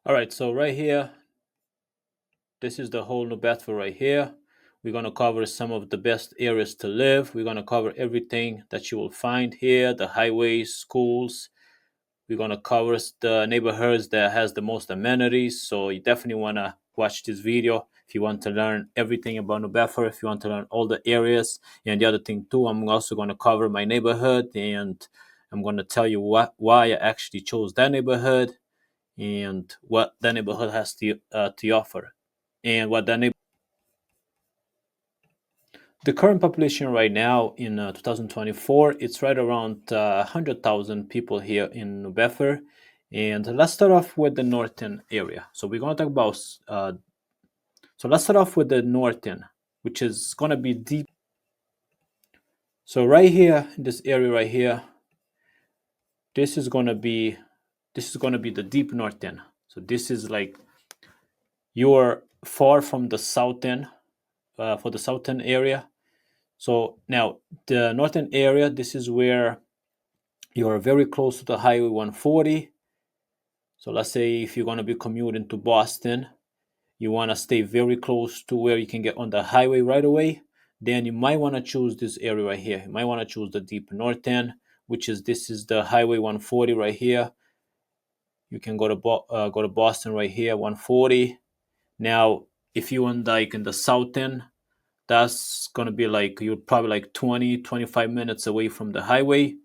All right, so right here, this is the whole New Bedford right here. We're going to cover some of the best areas to live. We're going to cover everything that you will find here, the highways, schools. We're going to cover the neighborhoods that has the most amenities. So you definitely want to watch this video if you want to learn everything about New Bedford, if you want to learn all the areas. And the other thing too, I'm also going to cover my neighborhood, and I'm going to tell you why I actually chose that neighborhood and what that neighborhood has to offer, and what that neighborhood. The current population right now in 2024, it's right around 100,000 people here in New Bedford. And let's start off with the northern area. So we're going to talk about. So let's start off with the northern, which is going to be deep. So right here, in this area right here, this is going to be the deep northern. So this is like you're far from the southern, for the southern area. So now the northern area, this is where you are very close to the Highway 140. So let's say if you're going to be commuting to Boston, you want to stay very close to where you can get on the highway right away. Then you might want to choose this area right here. You might want to choose the deep north end, which is this is the Highway 140 right here. You can go to Boston right here, 140. Now, if you want like in the south end, that's gonna be like you're probably like 20-25 minutes away from the highway.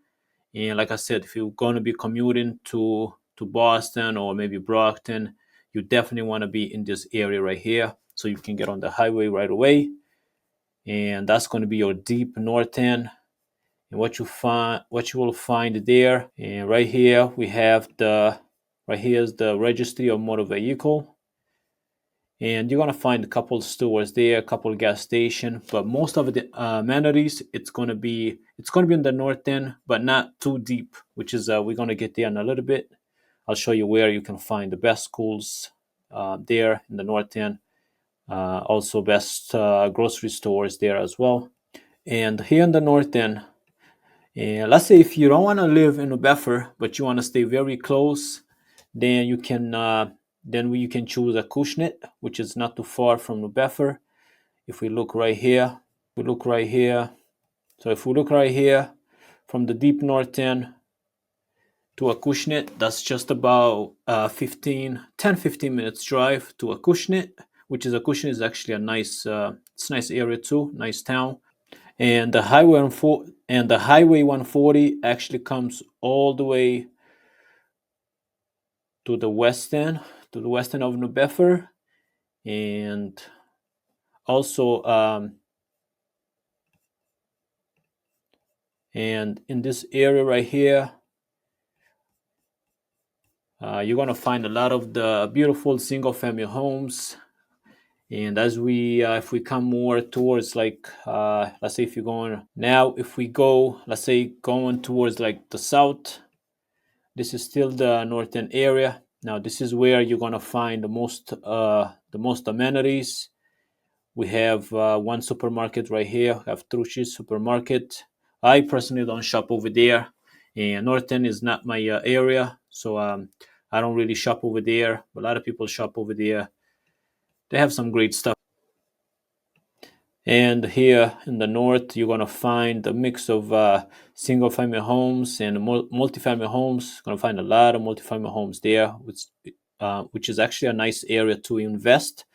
And like I said, if you're going to be commuting to Boston or maybe Brockton, you definitely want to be in this area right here so you can get on the highway right away. And that's going to be your deep north end. And what you will find there. And right here we have the right here is the registry of motor vehicle. And you're gonna find a couple stores there, a couple gas station, but most of the amenities it's gonna be in the north end, but not too deep, which is we're gonna get there in a little bit. I'll show you where you can find the best schools there in the north end. Also, best grocery stores there as well. And here in the north end, and let's say if you don't want to live in New Bedford, but you want to stay very close, then you can choose a Acushnet, which is not too far from New Bedford. If we look right here, we look right here. So if we look right here, from the deep north end to Acushnet, that's just about 15 minutes drive to Acushnet, which is Acushnet is actually it's a nice area too, nice town. And the highway 140 actually comes all the way to the west end, of New Bedford, and also and in this area right here, you're gonna find a lot of the beautiful single-family homes. And as if we come more towards like, let's say if you're going now, if we go, let's say going towards like the south, this is still the northern area. Now this is where you're gonna find the most amenities. We have one supermarket right here. We have Trucci's supermarket. I personally don't shop over there, and Norton is not my area, so I don't really shop over there. A lot of people shop over there. They have some great stuff. And here in the north, you're gonna find a mix of single-family homes and multi-family homes. You're gonna find a lot of multi-family homes there, which is actually a nice area to invest.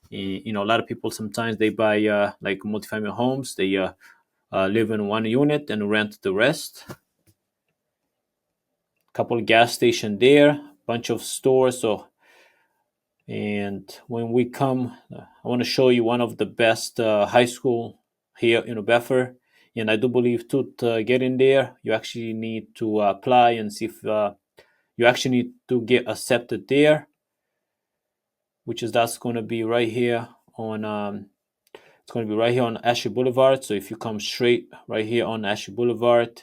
You know, a lot of people sometimes they buy like multi-family homes. They live in one unit and rent the rest. Couple gas station there, bunch of stores. So, and when we come, I want to show you one of the best high school here in Bedford. And I do believe to get in there, you actually need to apply and see if you actually need to get accepted there, which is that's going to be right here on it's going to be right here on Ashley Boulevard. So if you come straight right here on Ashley Boulevard,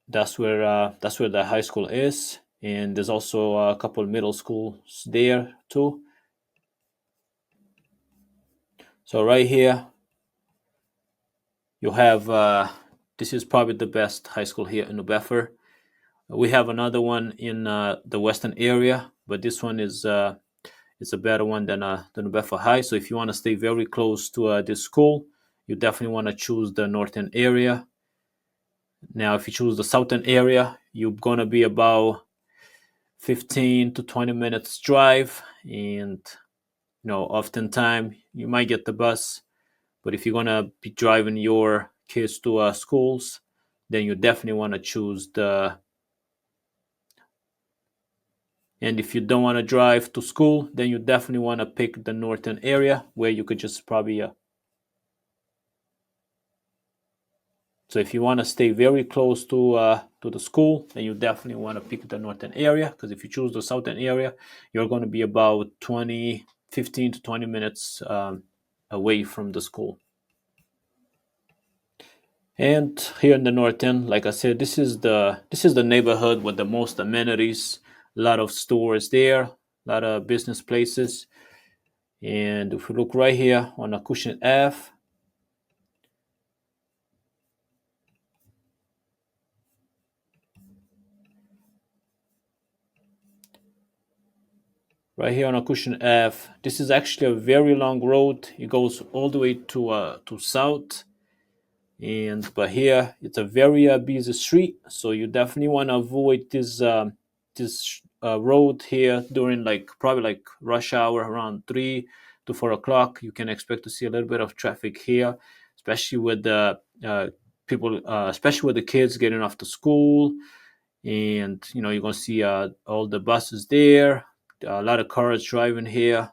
that's where the high school is, and there's also a couple middle schools there too. So right here you have this is probably the best high school here in New Bedford. We have another one in the western area, but this one is it's a better one than Bedford High. So if you want to stay very close to this school, you definitely want to choose the northern area. Now, if you choose the southern area, you're gonna be about 15 to 20 minutes drive, and oftentimes you might get the bus. But if you're gonna be driving your kids to schools, then you definitely want to choose the. And if you don't want to drive to school, then you definitely want to pick the northern area where you could just probably. So if you want to stay very close to the school, then you definitely want to pick the northern area. Because if you choose the southern area, you're going to be about 15 to 20 minutes away from the school. And here in the north end, like I said, this is the neighborhood with the most amenities. A lot of stores there, a lot of business places. And if we look right here on Acushnet Ave, right here on Acushnet Ave, this is actually a very long road. It goes all the way to south, and but here it's a very busy street, so you definitely want to avoid this road here during like probably like rush hour around 3 to 4 o'clock. You can expect to see a little bit of traffic here, especially with the people, especially with the kids getting off to school, and you're gonna see all the buses there, a lot of cars driving here.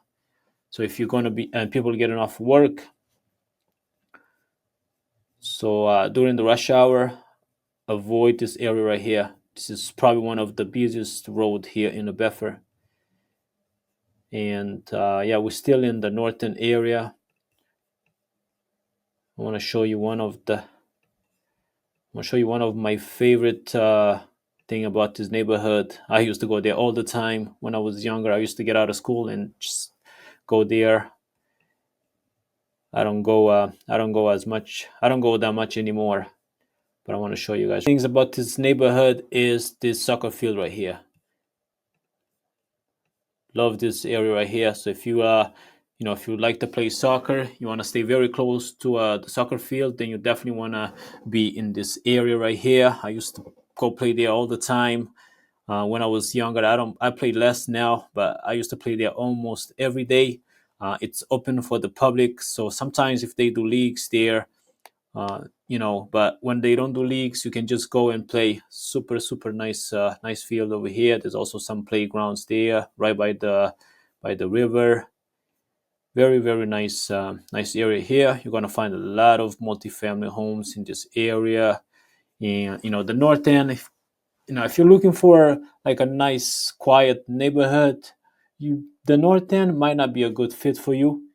So if you're gonna be and people getting off work, so during the rush hour, avoid this area right here. This is probably one of the busiest road here in the Bedford. And yeah, we're still in the northern area. I want to show you one of the. I want to show you one of my favorite thing about this neighborhood. I used to go there all the time when I was younger. I used to get out of school and just go there. I don't go. I don't go as much. I don't go that much anymore. But I want to show you guys things about this neighborhood. Is this soccer field right here? Love this area right here. So if you if you like to play soccer, you want to stay very close to the soccer field, then you definitely want to be in this area right here. I used to go play there all the time when I was younger. I play less now, but I used to play there almost every day. It's open for the public, so sometimes if they do leagues there, but when they don't do leagues, you can just go and play. Super super nice, nice field over here. There's also some playgrounds there right by the river. Very very nice, nice area here. You're gonna find a lot of multifamily homes in this area. And the north end, if you're looking for like a nice quiet neighborhood, the north end might not be a good fit for you.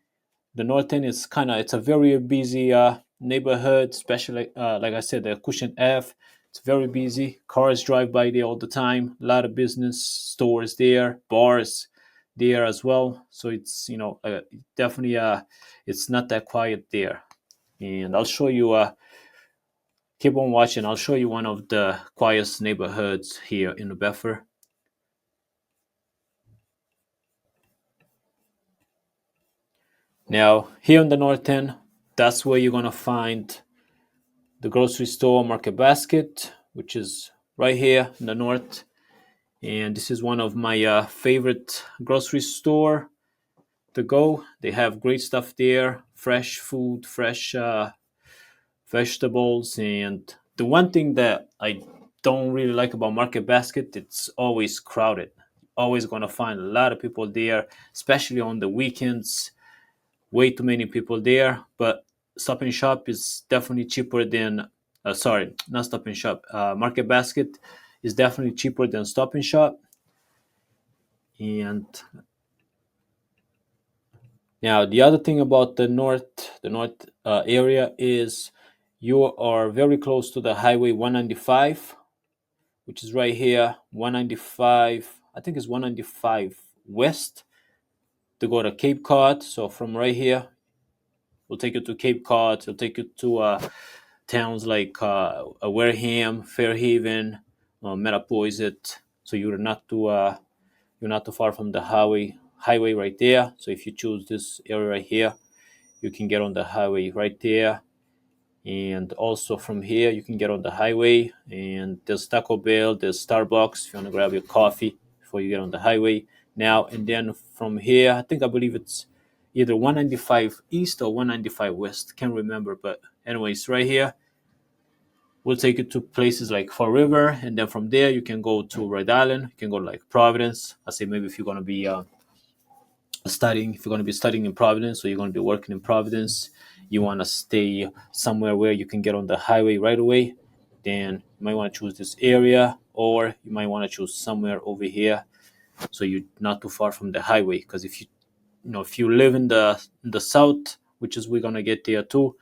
The north end is it's a very busy neighborhood, especially like I said, the Cushion F. It's very busy. Cars drive by there all the time. A lot of business stores there, bars there as well. So it's definitely it's not that quiet there. And I'll show you. Keep on watching. I'll show you one of the quietest neighborhoods here in the Bedford. Now here in the north end, that's where you're gonna find the grocery store Market Basket, which is right here in the north. And this is one of my favorite grocery store to go. They have great stuff there, fresh food, fresh vegetables. And the one thing that I don't really like about Market Basket, it's always crowded. Always gonna find a lot of people there, especially on the weekends. Way too many people there. But Stop and Shop is definitely cheaper than. Sorry, not Stop and Shop. Market Basket is definitely cheaper than Stop and Shop. And now the other thing about the north area is you are very close to the Highway 195, which is right here. 195, I think it's 195 west to go to Cape Cod. So from right here, we'll take you to Cape Cod. It'll take you to towns like Wareham, Fairhaven, Metapo is it. So you're not too far from the highway right there. So if you choose this area right here, you can get on the highway right there. And also from here, you can get on the highway. And there's Taco Bell, there's Starbucks if you want to grab your coffee before you get on the highway. Now and then from here, I believe it's either 195 East or 195 West. Can't remember, but anyways, right here we'll take you to places like Fall River, and then from there you can go to Rhode Island. You can go to like Providence. I say maybe if you're gonna be studying in Providence, or you're gonna be working in Providence, you want to stay somewhere where you can get on the highway right away. Then you might want to choose this area, or you might want to choose somewhere over here, so you're not too far from the highway. Because if you live in the south, which is we're gonna get there too,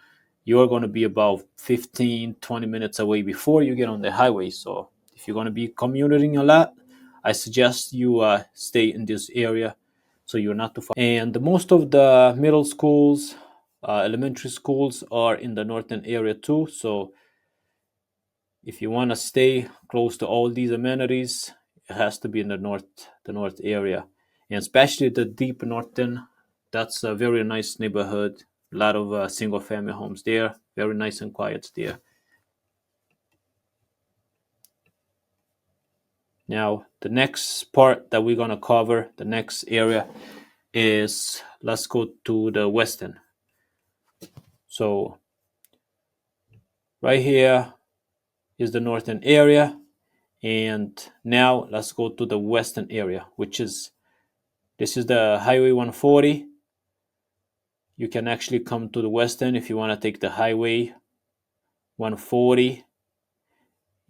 you're gonna be about 15-20 minutes away before you get on the highway. So if you're gonna be commuting a lot, I suggest you stay in this area, so you're not too far. And most of the middle schools, elementary schools are in the northern area too. So if you want to stay close to all these amenities, it has to be in the north area, and especially the deep northern. That's a very nice neighborhood. A lot of single family homes there. Very nice and quiet there. Now, the next part that we're gonna cover, the next area, is let's go to the western. So right here is the northern area, and now let's go to the western area, which is this is the Highway 140. You can actually come to the western if you want to take the Highway 140.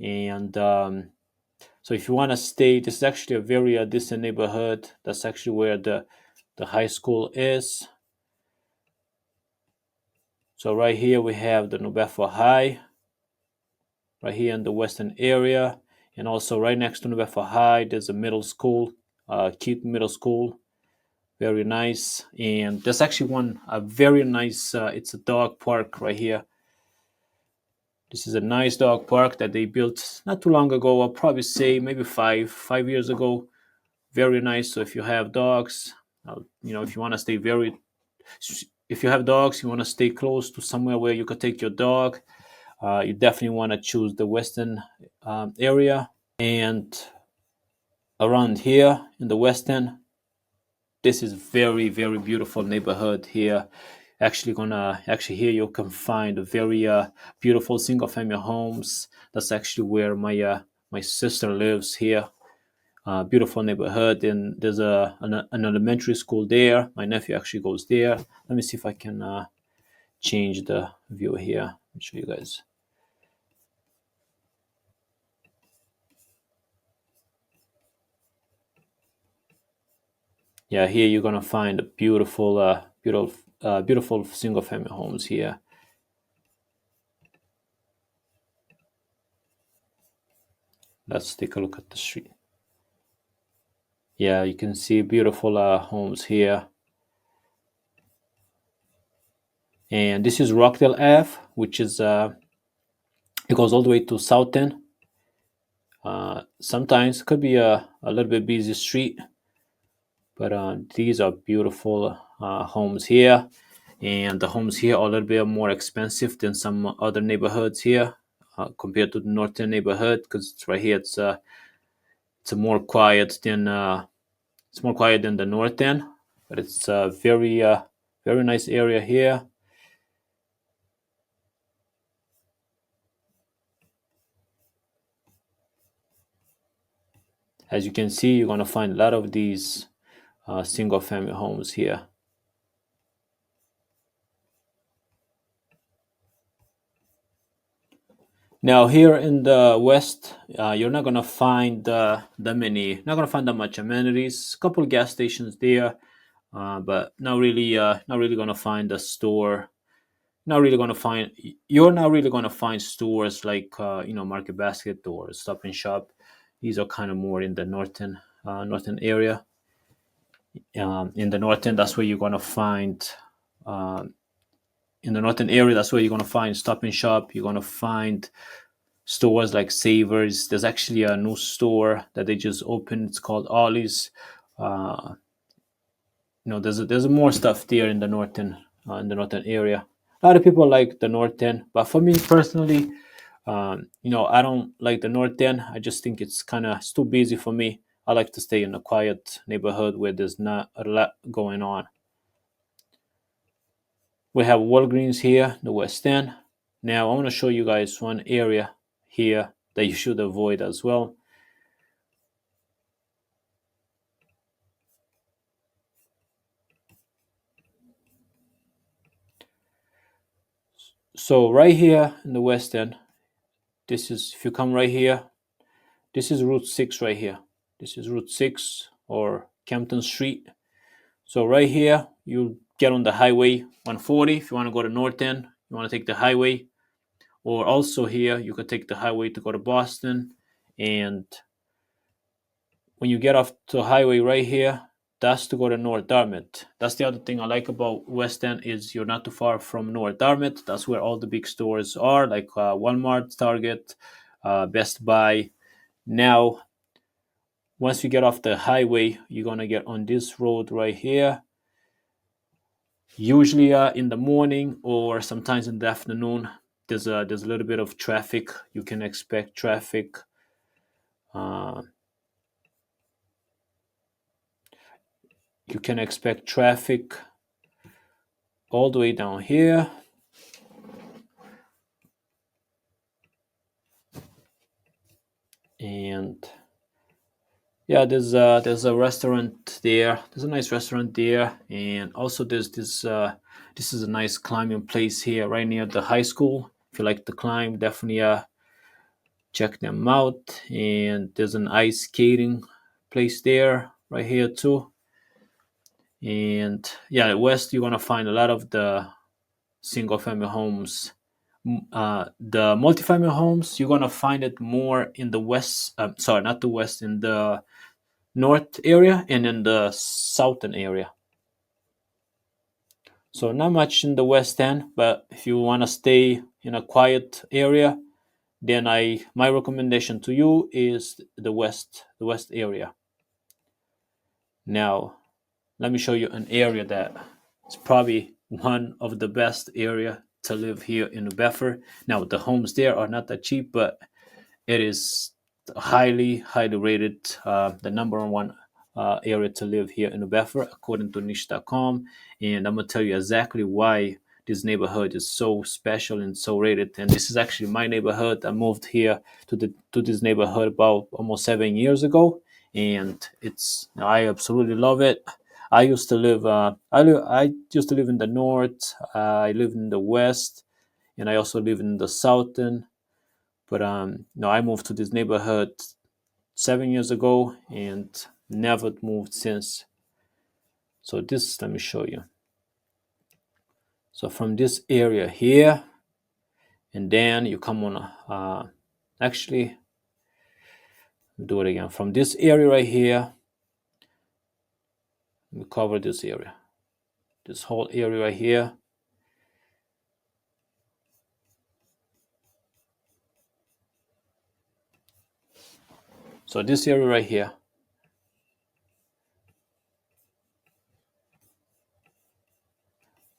And so if you want to stay, this is actually a very decent neighborhood. That's actually where the high school is. So right here we have the New Bedford High, right here in the western area. And also right next to New Bedford High, there's a middle school, Keith Middle School. Very nice. And there's actually a very nice, it's a dog park right here. This is a nice dog park that they built not too long ago. I'll probably say maybe 5 years ago. Very nice. So if you have dogs, if you want to if you have dogs, you want to stay close to somewhere where you could take your dog. You definitely want to choose the western area. And around here in the western, this is very, very beautiful neighborhood here. Actually here you can find a very beautiful single family homes. That's actually where my sister lives here. Beautiful neighborhood, and there's an elementary school there. My nephew actually goes there. Let me see if I can change the view here. Let me show you guys. Yeah, here you're gonna find beautiful single family homes here. Let's take a look at the street. Yeah, you can see beautiful homes here. And this is Rockdale Ave, which is it goes all the way to South End. Sometimes it could be a little bit busy street, but these are beautiful homes here. And the homes here are a little bit more expensive than some other neighborhoods here, compared to the northern neighborhood, because it's right here. It's more quiet than the north end, but it's a very nice area here. As you can see, you're gonna find a lot of these single family homes here. Now here in the west, you're not gonna find not gonna find that much amenities. A couple gas stations there, but not really gonna find a store. Not really gonna find You're not really gonna find stores like Market Basket or Stop and Shop. These are kind of more in the northern area. In the northern, that's where you're gonna find. In the northern area, that's where you're gonna find Stop and Shop. You're gonna find stores like Savers. There's actually a new store that they just opened. It's called Ollie's. Uh, there's more stuff there in the northern area. A lot of people like the north end, but for me personally, I don't like the north end. I just think it's too busy for me. I like to stay in a quiet neighborhood where there's not a lot going on. We have Walgreens here, the West End. Now I want to show you guys one area here that you should avoid as well. So right here in the West End, this is if you come right here, this is Route 6 right here. This is Route 6 or Campton Street. So right here, you get on the highway 140 if you want to go to North End. You want to take the highway, or also here you could take the highway to go to Boston. And when you get off the highway right here, that's to go to North Dartmouth. That's the other thing I like about West End is you're not too far from North Dartmouth. That's where all the big stores are, like Walmart, Target, Best Buy. Now, once you get off the highway, you're gonna get on this road right here. Usually in the morning or sometimes in the afternoon, there's a little bit of traffic. You can expect traffic. Uh, you can expect traffic all the way down here. And yeah, there's a restaurant there. There's a nice restaurant there, and also there's this is a nice climbing place here right near the high school. If you like to climb, definitely check them out. And there's an ice skating place there right here too. And yeah, west you're gonna find a lot of the single family homes. The multifamily homes you're gonna find it more in the west. Sorry, not the west, in the north area and in the southern area. So not much in the west end, but if you want to stay in a quiet area, then I my recommendation to you is the west area. Now, let me show you an area that is probably one of the best area to live here in Bedford. Now, the homes there are not that cheap, but it is highly rated, the number one area to live here in New Bedford, according to niche.com. And I'm going to tell you exactly why this neighborhood is so special and so rated. And this is actually my neighborhood. I moved here to this neighborhood about almost 7 years ago, and I absolutely love it. I used to live in the north. I live in the west, and I also live in the southern. But no, I moved to this neighborhood 7 years ago and never moved since. So this, let me show you. So from this area here, and then you come on. Actually, do it again. From this area right here, we cover this area. This whole area right here. So this area right here.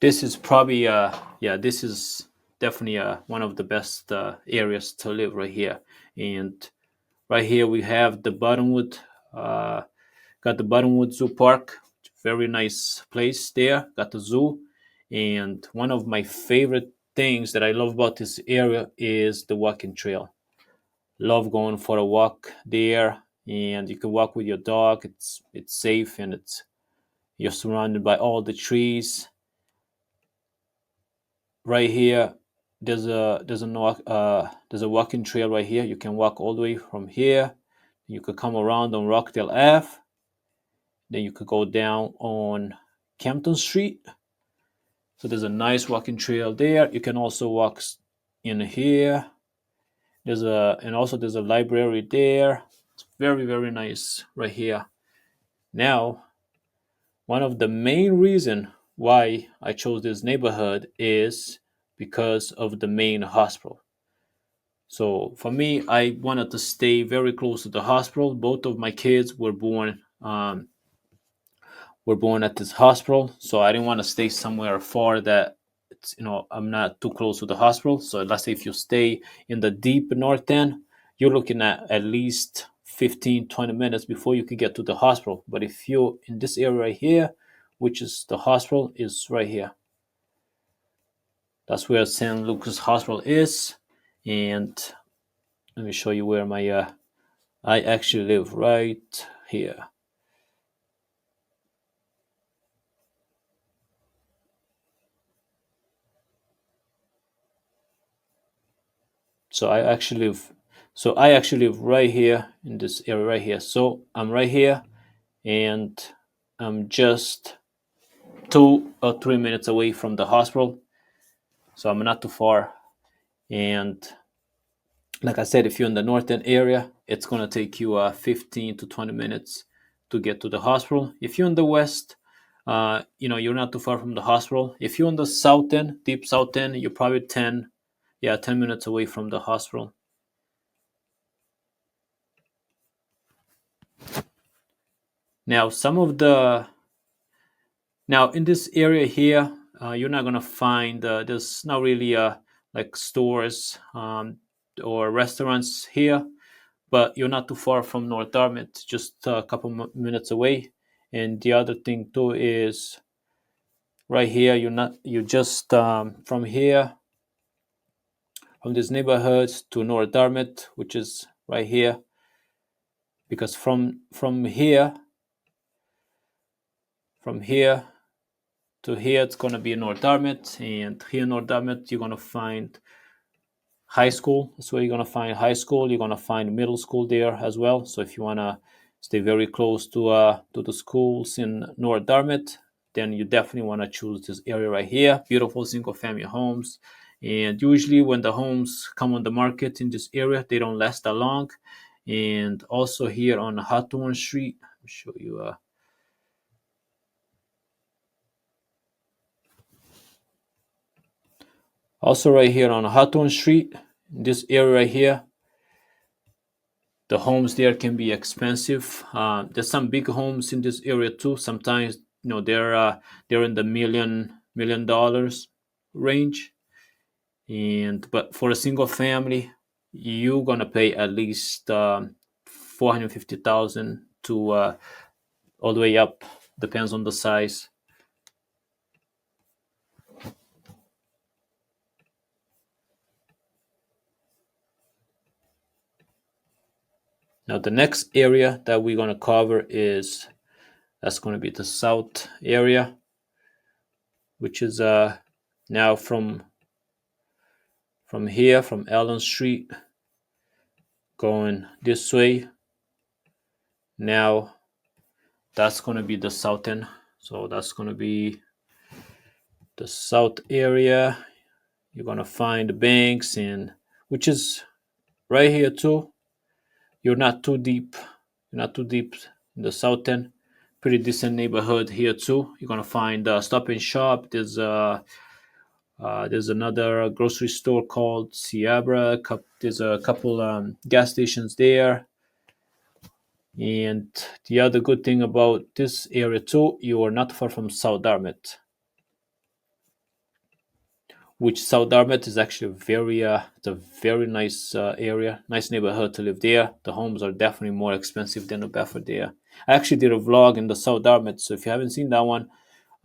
This is probably yeah, this is definitely one of the best areas to live right here. And right here we have the Bottomwood. Got the Bottomwood Zoo Park, very nice place there. Got the zoo, and one of my favorite things that I love about this area is the walking trail. Love going for a walk there, and you can walk with your dog. It's safe, and you're surrounded by all the trees. Right here, there's a walking trail right here. You can walk all the way from here. You could come around on Rockdale Ave. Then you could go down on Campton Street. So there's a nice walking trail there. You can also walk in here. There's a library there. It's very nice right here. Now, one of the main reason why I chose this neighborhood is because of the main hospital. So for me, I wanted to stay very close to the hospital. Both of my kids were born at this hospital, so I didn't want to stay somewhere far that I'm not too close to the hospital. So let's say if you stay in the deep north end, you're looking at least 15, 20 minutes before you can get to the hospital. But if you're in this area right here, which is the hospital, is right here. That's where St. Lucas Hospital is. And let me show you where my I actually live right here. So I actually live right here in this area right here. So I'm right here, and I'm just 2 or 3 minutes away from the hospital. So I'm not too far. And like I said, if you're in the northern area, it's gonna take you 15 to 20 minutes to get to the hospital. If you're in the west, you're not too far from the hospital. If you're in the south end, deep south end, you're probably 10 minutes away from the hospital. Now, now in this area here, you're not gonna find there's not really like stores or restaurants here, but you're not too far from North Dartmouth, just a couple minutes away. And the other thing too is right here, you just from here, from this neighborhood to North Dartmouth, which is right here, because from here to here, it's gonna be North Dartmouth, and here in North Dartmouth, you're gonna find high school. That's where you're gonna find high school. You're gonna find middle school there as well. So if you wanna stay very close to the schools in North Dartmouth, then you definitely wanna choose this area right here. Beautiful single family homes, and usually when the homes come on the market in this area, they don't last that long. And also here on Hawthorne Street, I'll show you. Also right here on Hawthorne Street, this area right here, the homes there can be expensive. There's some big homes in this area too. Sometimes they're in the million dollars range, and but for a single family, you're gonna pay at least 450,000 to all the way up. Depends on the size. Now the next area that we're gonna cover is that's gonna be the south area, which is now from here, from Allen Street, going this way. Now that's going to be the southern. So that's going to be the south area. You're going to find the banks, and which is right here too. You're not too deep. You're not too deep in the southern. Pretty decent neighborhood here too. You're going to find Stop and Shop. There's another grocery store called Sierra. There's a couple gas stations there. And the other good thing about this area too, you are not far from South Dartmouth, which South Dartmouth is actually it's a very nice area, nice neighborhood to live there. The homes are definitely more expensive than the Bedford there. I actually did a vlog in the South Dartmouth, so if you haven't seen that one,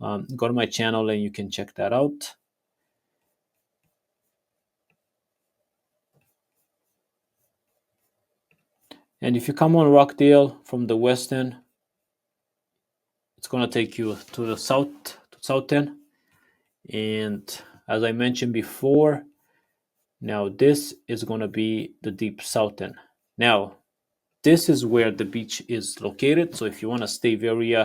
go to my channel and you can check that out. And if you come on Rockdale from the west end, it's gonna take you to the south end. And as I mentioned before, now this is going to be the deep south end. Now this is where the beach is located. So if you want to stay very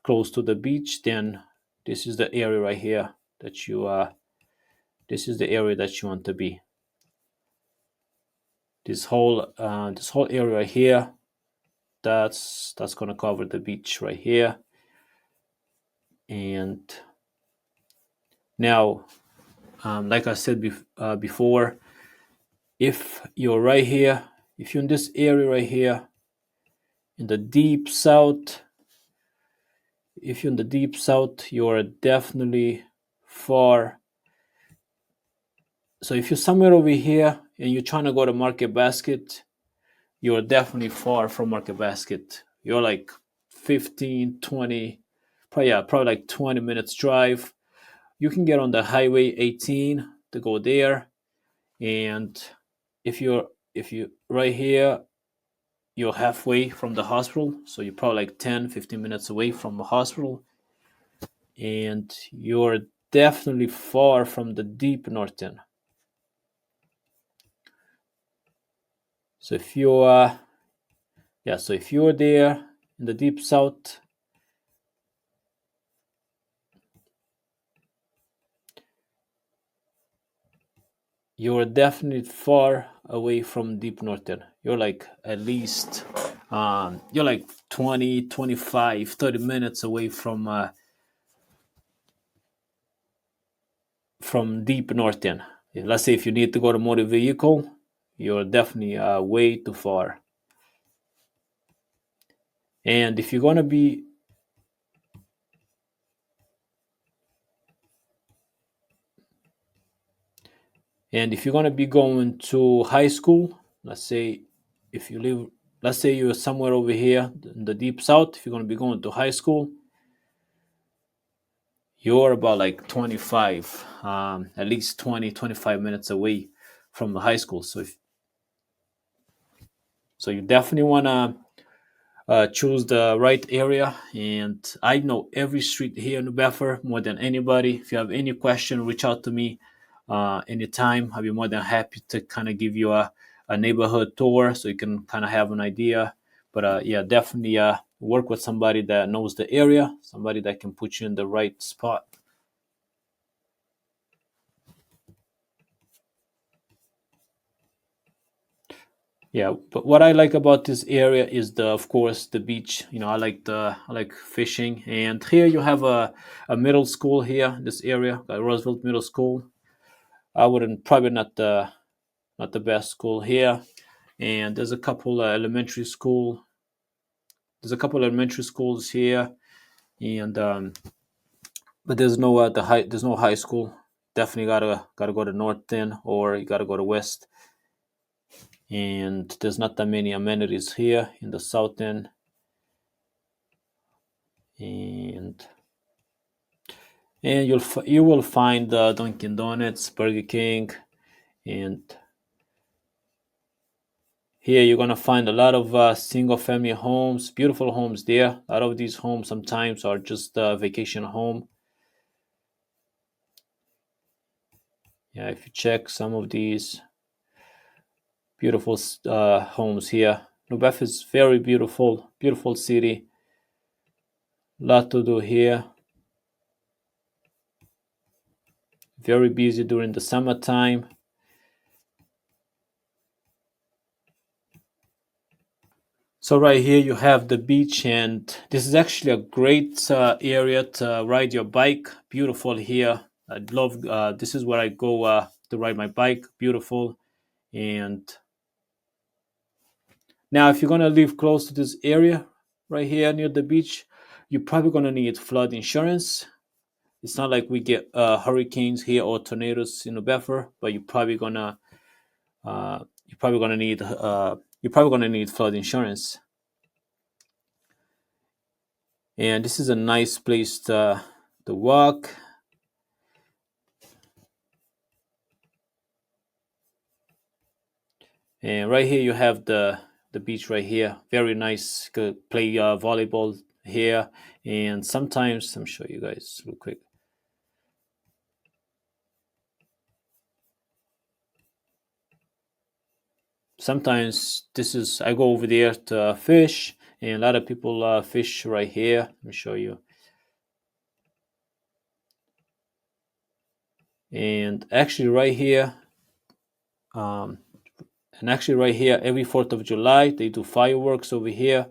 close to the beach, then this is the area right here that you this is the area that you want to be. This whole area right here, that's going to cover the beach right here. And now, like I said before, if you're right here, if you're in this area right here in the deep south, if you're in the deep south, you're definitely far. So if you're somewhere over here and you're trying to go to Market Basket, you're definitely far from Market Basket. You're like 15, 20, probably, yeah, probably like 20 minutes drive. You can get on the Highway 18 to go there. And if you right here, you're halfway from the hospital. So you're probably like 10, 15 minutes away from the hospital. And you're definitely far from the deep north end. So if you yeah, so if you're there in the deep south, you're definitely far away from deep northern. You're like at least you're like 20, 25, 30 minutes away from deep northern. Let's say if you need to go to motor vehicle, you're definitely way too far. And if you're gonna be And if you're going to be going to high school, let's say if you live, let's say you're somewhere over here in the deep south, if you're going to be going to high school, you're about like 25, at least 20, 25 minutes away from the high school. So you definitely want to choose the right area. And I know every street here in New Bedford more than anybody. If you have any question, reach out to me anytime. I'll be more than happy to kind of give you a neighborhood tour so you can kind of have an idea. But yeah, definitely work with somebody that knows the area, somebody that can put you in the right spot. Yeah, but what I like about this area is of course the beach. I like fishing, and here you have a middle school here in this area, Roosevelt Middle School. I wouldn't probably not the best school here, and there's a couple elementary school. There's a couple elementary schools here, and but there's no there's no high school. Definitely gotta go to North End or you gotta go to West, and there's not that many amenities here in the South End, and you will find Dunkin' Donuts, Burger King, and here you're gonna find a lot of single family homes, beautiful homes there. A lot of these homes sometimes are just vacation home. Yeah, if you check some of these beautiful homes here, New Bath is very beautiful, beautiful city. Lot to do here. Very busy during the summertime. So right here you have the beach, and this is actually a great area to ride your bike. Beautiful here. I love. This is where I go to ride my bike. Beautiful. And now, if you're gonna live close to this area right here near the beach, you're probably gonna need flood insurance. It's not like we get hurricanes here or tornadoes in the Bedford, but you're probably gonna need flood insurance. And this is a nice place to walk. And right here you have the beach right here. Very nice. Could play volleyball here. And sometimes I'm show you guys real quick. Sometimes this is I go over there to fish, and a lot of people fish right here. Let me show you. And actually right here, um, every 4th of July they do fireworks over here.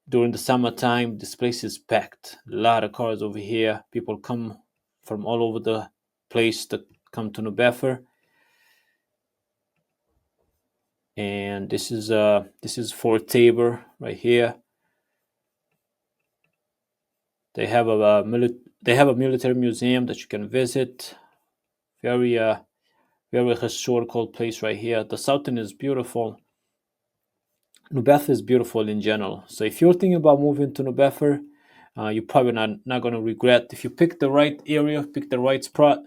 During the summertime, this place is packed. A lot of cars over here. People come from all over the place to come to New Bedford. And this is Fort Tabor right here. They have a military museum that you can visit. Very very historical place right here. The southern is beautiful. New Bedford is beautiful in general. So if you're thinking about moving to New Bedford, you're probably not going to regret. If you pick the right area, pick the right spot,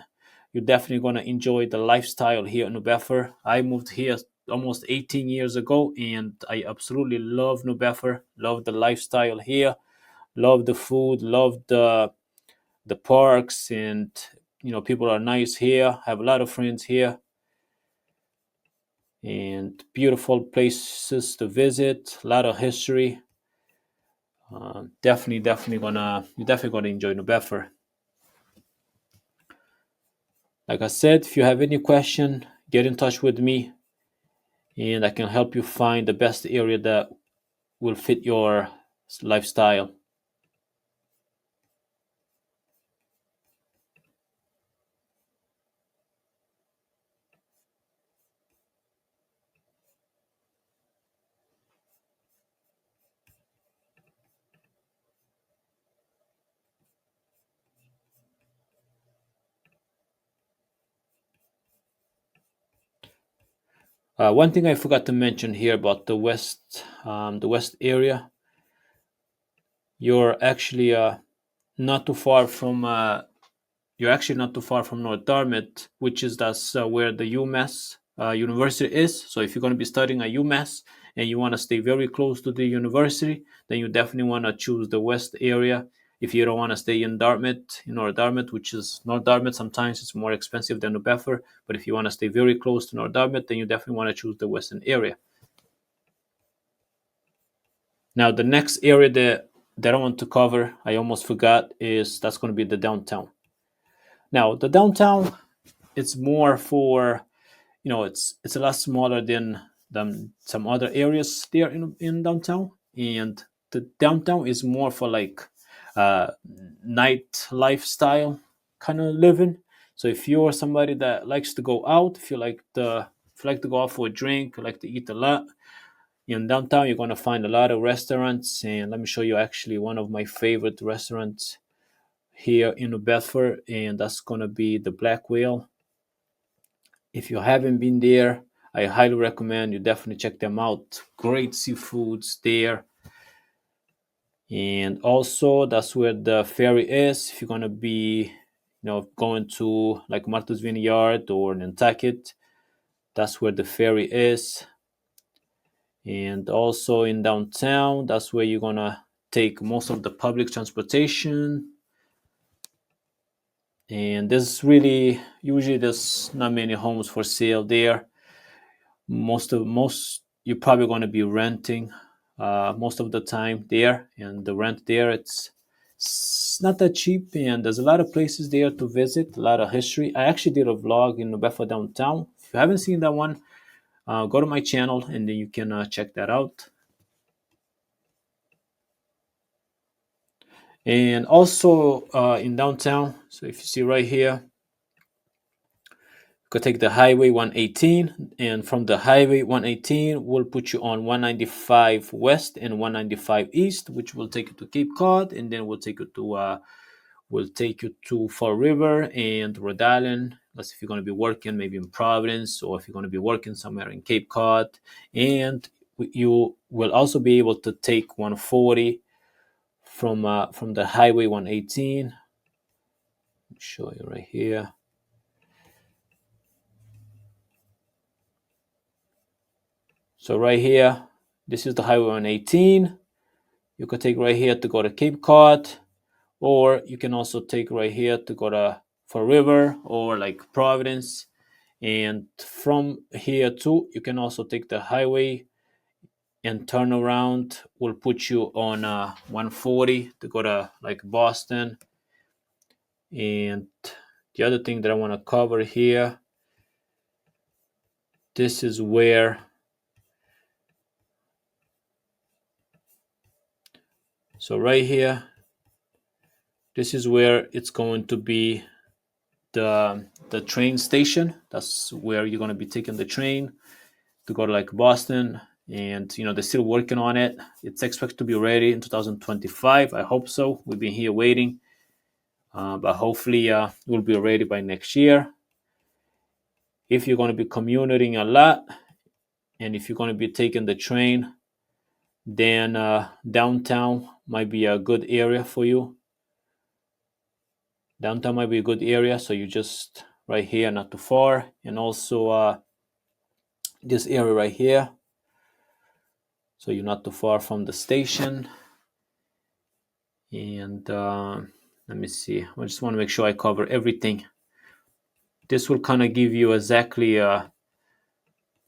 you're definitely going to enjoy the lifestyle here in New Bedford. I moved here almost 18 years ago, and I absolutely love New Bedford. Love the lifestyle here. Love the food. Love the parks, and people are nice here. Have a lot of friends here, and beautiful places to visit. A lot of history. Definitely gonna you're definitely gonna enjoy New Bedford. Like I said, if you have any question, get in touch with me, and I can help you find the best area that will fit your lifestyle. One thing I forgot to mention here about the west area, you're actually not too far from you're actually not too far from North Dartmouth, which is that's where the UMass University is. So if you're going to be studying at UMass and you want to stay very close to the university, then you definitely want to choose the west area. If you don't want to stay in Dartmouth, in North Dartmouth, which is North Dartmouth, sometimes it's more expensive than New Bedford. But if you want to stay very close to North Dartmouth, then you definitely want to choose the western area. Now, the next area that I want to cover, I almost forgot, is that's going to be the downtown. Now, the downtown, it's more for it's a lot smaller than some other areas there in downtown, and the downtown is more for like night lifestyle kind of living. So if you're somebody that likes to go out, if you like to go out for a drink, you like to eat a lot in downtown, you're going to find a lot of restaurants. And let me show you actually one of my favorite restaurants here in New Bedford, and that's going to be the Black Whale. If you haven't been there, I highly recommend you definitely check them out. Great seafoods there. And also, that's where the ferry is. If you're going to be, going to like Martha's Vineyard or Nantucket, that's where the ferry is. And also in downtown, that's where you're going to take most of the public transportation. And there's not many homes for sale there. Most you're probably going to be renting most of the time there, and the rent there it's not that cheap, and there's a lot of places there to visit, a lot of history. I actually did a vlog in Bedford downtown. If you haven't seen that one, go to my channel and then you can check that out. And also in downtown, so if you see right here, could take the highway 118, and from the highway 118 will put you on 195 west and 195 east, which will take you to Cape Cod, and then will take you to Fall River and Rhode Island. That's if you're going to be working maybe in Providence, or if you're going to be working somewhere in Cape Cod. And you will also be able to take 140 from the highway 118. Let me show you right here. So right here, this is the highway 118. You could take right here to go to Cape Cod, or you can also take right here to go to Fall River or like Providence. And from here too, you can also take the highway and turn around. Will put you on 140 to go to like Boston. And the other thing that I want to cover here, this is where so right here, this is where it's going to be the train station. That's where you're going to be taking the train. to go to like Boston, and they're still working on it. It's expected to be ready in 2025. I hope so. We've been here waiting, but hopefully we'll be ready by next year. If you're going to be commuting a lot, and if you're going to be taking the train, then downtown might be a good area for you. Downtown might be a good area, so you just right here, not too far, and also this area right here, so you're not too far from the station. And let me see, I just want to make sure I cover everything. This will kind of give you exactly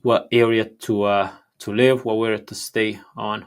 what area to live, what area to stay on.